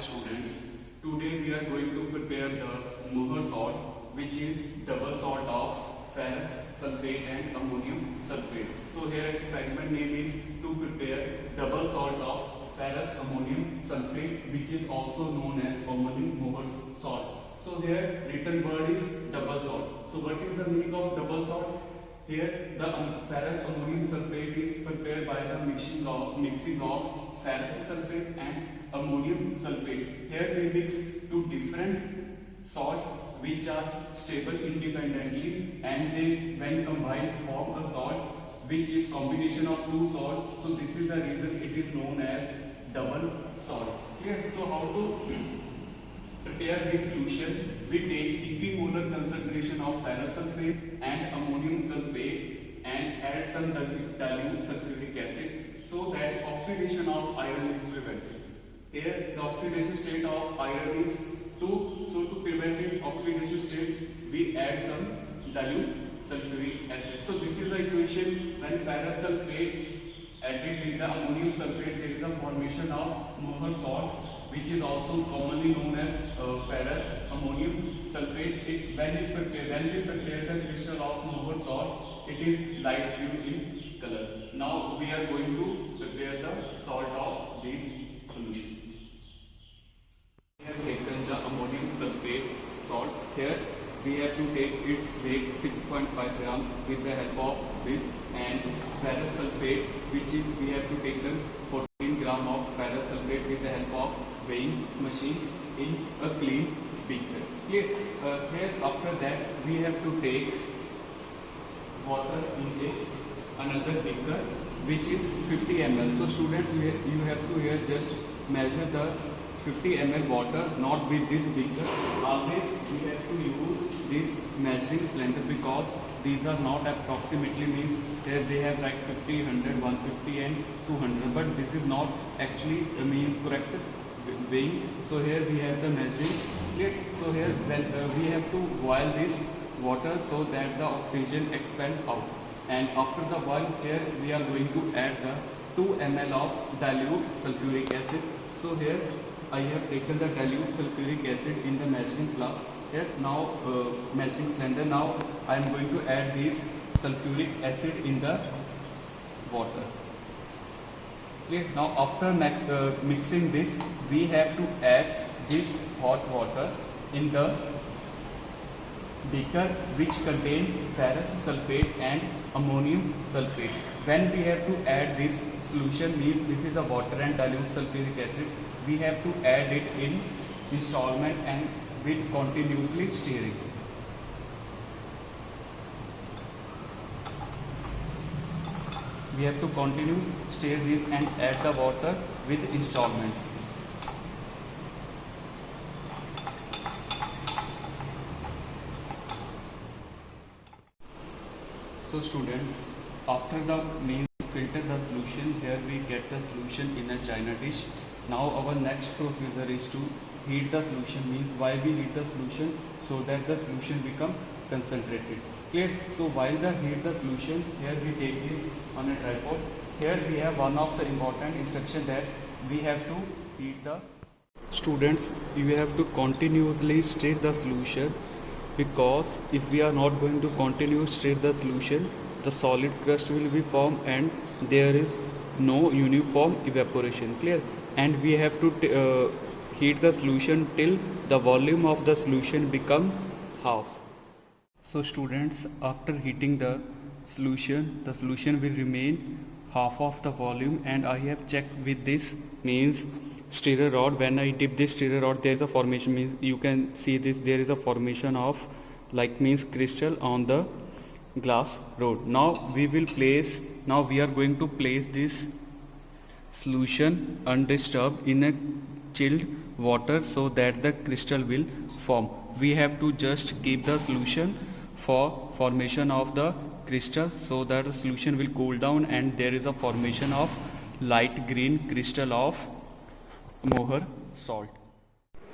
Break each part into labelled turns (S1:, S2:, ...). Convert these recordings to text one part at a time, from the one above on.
S1: students. Today we are going to prepare the Mohr salt, which is double salt of ferrous sulfate and ammonium sulfate. So here experiment name is to prepare double salt of ferrous ammonium sulfate, which is also known as commonly Mohr salt. So here written word is double salt. So what is the meaning of double salt? Here the ferrous ammonium sulfate is prepared by the mixing of ferrous sulfate and ammonium sulfate. Here we mix two different salt which are stable independently, and they when combined form a salt which is combination of two salts. So this is the reason it is known as double salt. Clear? So how to prepare this solution? We take equimolar concentration of ferrous sulfate and ammonium sulfate and add some dilute sulfuric acid so that oxidation of iron is prevented. Here the oxidation state of iron is 2, so to prevent it oxidation state we add some dilute sulfuric acid. So this is the equation. When ferrous sulfate added with the ammonium sulfate, there is a formation of Mohr salt, which is also commonly known as ferrous ammonium sulfate. When we prepare the crystal of Mohr salt, it is light blue in color. Now we are going to prepare the salt of this solution. We have taken the ammonium sulfate salt. Here we have to take its weight 6.5 gram with the help of this, and ferrous sulfate, which is we have to take 14 gram of ferrous sulfate with the help of weighing machine in a clean beaker. Here after that we have to take water in another beaker which is 50 ml. So students, you have to here just measure the 50 ml water, not with this beaker. Always we have to use this measuring cylinder because these are not approximately, means there they have like 50, 100, 150 and 200, but this is not actually means correct weighing. So here we have the measuring plate. So here we have to boil this water so that the oxygen expand out, and after the boil, here we are going to add the 2 ml of dilute sulfuric acid. So here I have taken the dilute sulfuric acid in the measuring flask. Here now measuring cylinder. Now I am going to add this sulfuric acid in the water. Okay. Now after mixing this, we have to add this hot water in the beaker which contain ferrous sulfate and ammonium sulfate. When we have to add this solution, means this is the water and dilute sulfuric acid, we have to add it in installment and with continuously stirring. We have to continue stir this and add the water with installments. So students, after the means filter the solution, here we get the solution in a china dish. Now our next procedure is to heat the solution. Means why we heat the solution? So that the solution become concentrated. Clear? So while the heat the solution, here we take this on a tripod. Here we have one of the important instruction that we have to heat the students. You have to continuously stir the solution, because if we are not going to continue stir the solution, the solid crust will be formed and there is no uniform evaporation. Clear? And we have to heat the solution till the volume of the solution become half. So students, after heating the solution will remain half of the volume, and I have checked with this means stirrer rod. When I dip this stirrer rod, there is a formation, means you can see this, there is a formation of like means crystal on the glass rod. Now we are going to place this solution undisturbed in a chilled water so that the crystal will form. We have to just keep the solution for formation of the crystal so that the solution will cool down and there is a formation of light green crystal of Mohr salt.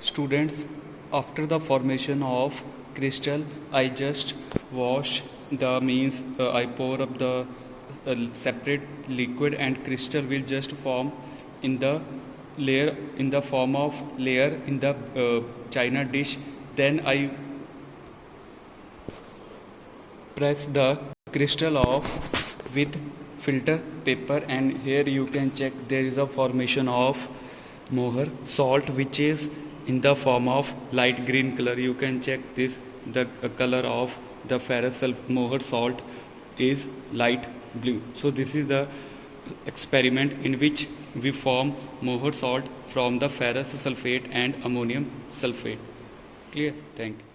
S1: Students, after the formation of crystal, I just wash the means I pour up the separate liquid and crystal will just form in the layer in the form of layer in the china dish. Then I press the crystal off with filter paper, and here you can check there is a formation of moher salt which is in the form of light green color. You can check this, the color of the ferrous moher salt is light blue. So this is the experiment in which we form moher salt from the ferrous sulfate and ammonium sulfate. Clear? Thank you.